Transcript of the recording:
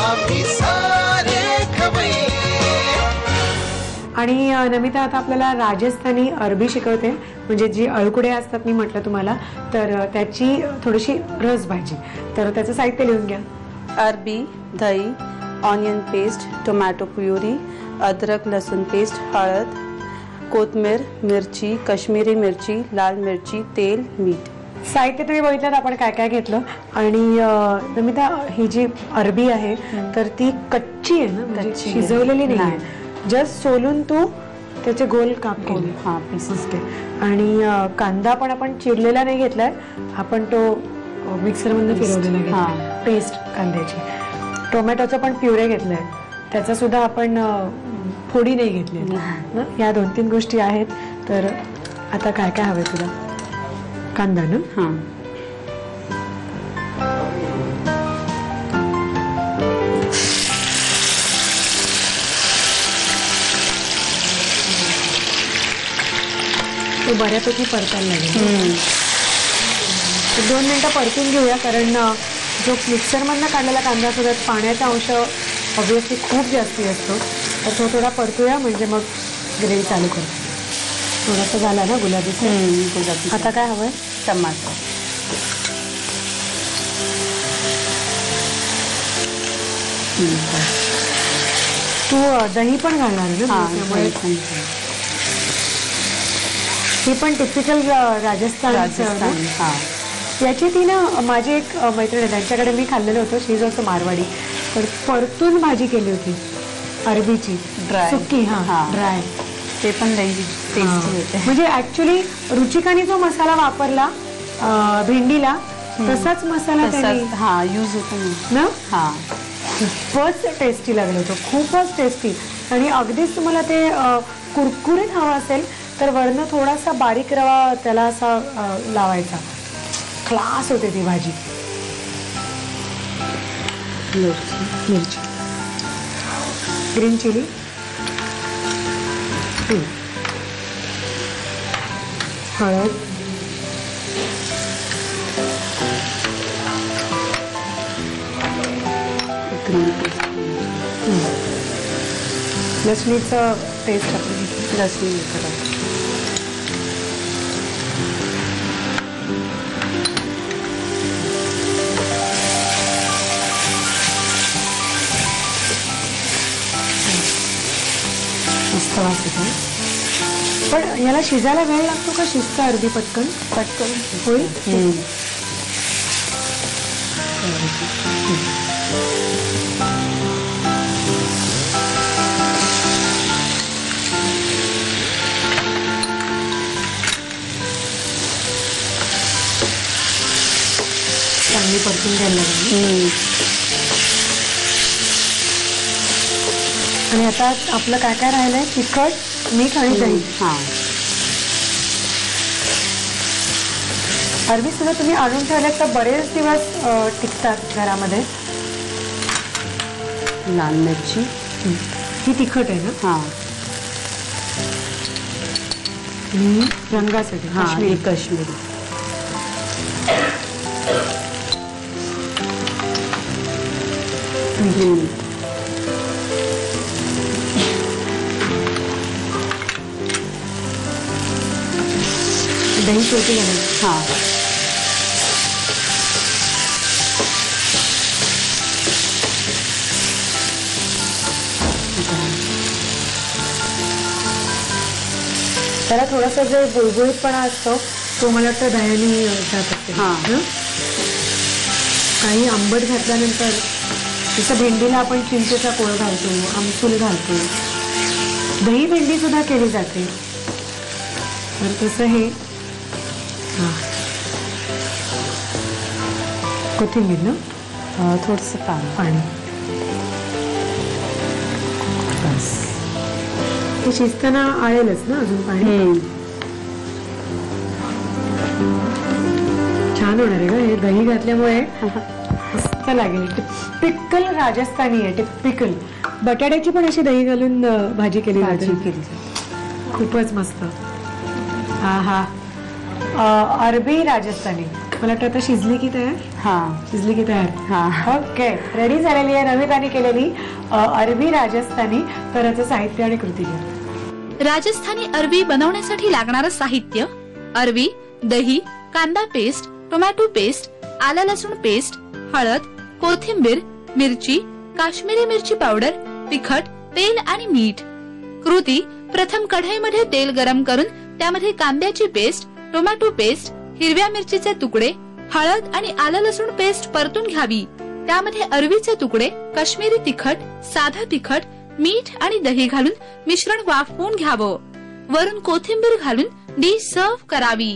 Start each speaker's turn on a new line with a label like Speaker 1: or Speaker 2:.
Speaker 1: आम्ही सारे खवय्ये.
Speaker 2: आणि नमिता आता आपल्याला राजस्थानी अरबी शिकवते, म्हणजे जी अळकुडे असतात मी म्हटलं तुम्हाला, तर त्याची थोडीशी रस भाजी. तर त्याचं साहित्य लिहून घ्या.
Speaker 3: अरबी, दही, ऑनियन पेस्ट, टोमॅटो प्युरी, अदरक लसूण पेस्ट, हळद, कोथिंबीर, मिरची, काश्मीरी मिरची, लाल मिरची, तेल, मीठ.
Speaker 2: साहित्य तुम्ही बघितलं आपण काय काय घेतलं. आणि नमिता ही जी अरबी आहे तर ती कच्ची आहे ना, म्हणजे शिजवलेली नाही आहे, जस्ट सोलून तू त्याचे गोल काप केले.
Speaker 3: हां, पीसेस.
Speaker 2: आणि कांदा पण आपण चिरलेला नाही घेतलाय, आपण तो मिक्सरमधून फिरवलेला घेतलाय, पेस्ट कांद्याची. टोमॅटोचं पण प्युरे घेतलंय, त्याचा सुद्धा आपण फोडी नाही घेतली. या 2-3 गोष्टी आहेत. तर आता काय काय हवंय तुला? कांदा ना.
Speaker 3: हां,
Speaker 2: तो बऱ्यापैकी परतायला लागेल. 2 मिनिटं परतून घेऊया, कारण जो मिक्सरमधनं काढलेला कांदा असतो त्यात पाण्याचा अंश ऑब्विसली खूप जास्ती असतो. तर तो थोडा परतूया, म्हणजे मग ग्रेव्ही चालू करू. थोडासा झाला ना गुलाबी.
Speaker 3: गुलाबी.
Speaker 2: आता काय हवंय?
Speaker 3: टमाटर.
Speaker 2: तू दही पण घालणार आहे ना, त्यामुळे ही पण टिपिकल राजस्थान. याची ती ना, माझी एक मैत्रीण आहे त्यांच्याकडे मी खाल्लेलं होतं, शी इज ऑल्सो मारवाडी. तर परतून भाजी केली होती अरबीची,
Speaker 3: ड्राय
Speaker 2: सुक्की. हां, ड्राय.
Speaker 3: ते पण लई टेस्टी होते.
Speaker 2: म्हणजे ऍक्च्युली रुचिकाने जो मसाला वापरला भेंडीला, तसाच मसाला त्याने
Speaker 3: यूज होतो
Speaker 2: ना.
Speaker 3: हां,
Speaker 2: खूपच टेस्टी लागलं होतं, खूपच टेस्टी. आणि अगदीच तुम्हाला ते कुरकुरीत हवं असेल तर वरनं थोडासा बारीक रवा त्याला असा लावायचा. क्लास होते ती भाजी. मिरची, ग्रीन चिली, हळद, लसणीचं पेस्ट आपण
Speaker 3: लसूण.
Speaker 2: मस्त वास येतो. पण याला शिजायला वेळ लागतो का? शिजतं अरबी पटकन होईल. चांगली परतून घ्यायला लागेल. आणि आता आपलं काय काय राहिलंय? तिखट, मीठ आणि दही. अरबी सुद्धा तुम्ही आणून ठेवल्यात तर बरेच दिवस टिकतात घरामध्ये.
Speaker 3: लाल मिरची
Speaker 2: ही तिखट आहे ना.
Speaker 3: हां,
Speaker 2: रंगासाठी
Speaker 3: काश्मीरी.
Speaker 2: दही छोटी घालायची.
Speaker 3: हां,
Speaker 2: त्याला थोडासा जो गुळगुळीतपणा असतो तो मला वाटतं दह्याने जात असते. काही आंबट घातल्यानंतर, जसं भेंडीला आपण चिंचेचा कोळ घालतो, आमसूल घालतो, दही भेंडी सुद्धा केली जाते, तर तसं हे. कोथिंबीर ना,
Speaker 3: थोडंसं
Speaker 2: पाणी. बस, हे शिजताना आळेलच ना अजून पाणी. छान होणार आहे का हे? दही घातल्यामुळे मस्त लागेल. टिपिकल राजस्थानी आहे, टिपिकल. बटाट्याची पण अशी दही घालून भाजी केली जाते, खूपच मस्त. हा, अरबी राजस्थानी मला वाटतं आता शिजली की तयार
Speaker 3: हा
Speaker 2: शिजली की तयार
Speaker 3: हा.
Speaker 2: ओके रेडी झालेली आहे नमिताने केलेली अरबी राजस्थानी करायचं साहित्य आणि कृती घ्या.
Speaker 4: राजस्थानी अरबी बनवण्यासाठी लागणारं साहित्य: अरबी, दही, कांदा पेस्ट, टोमॅटो पेस्ट, आला लसूण पेस्ट, हळद, कोथिंबीर, मिरची, काश्मीरी मिरची पावडर, तिखट, तेल आणि मीठ. कृती: प्रथम कढईमध्ये तेल गरम करून त्यामध्ये कांद्याची पेस्ट, टोमॅटो पेस्ट, हिरव्या मिरचीचे तुकडे, हळद आणि आलं लसूण पेस्ट परतून घ्यावी. त्यामध्ये अरवीचे तुकडे, काश्मीरी तिखट, साधं तिखट, मीठ आणि दही घालून मिश्रण वाफवून घ्यावं. वरून कोथिंबीर घालून डिश सर्व्ह करावी.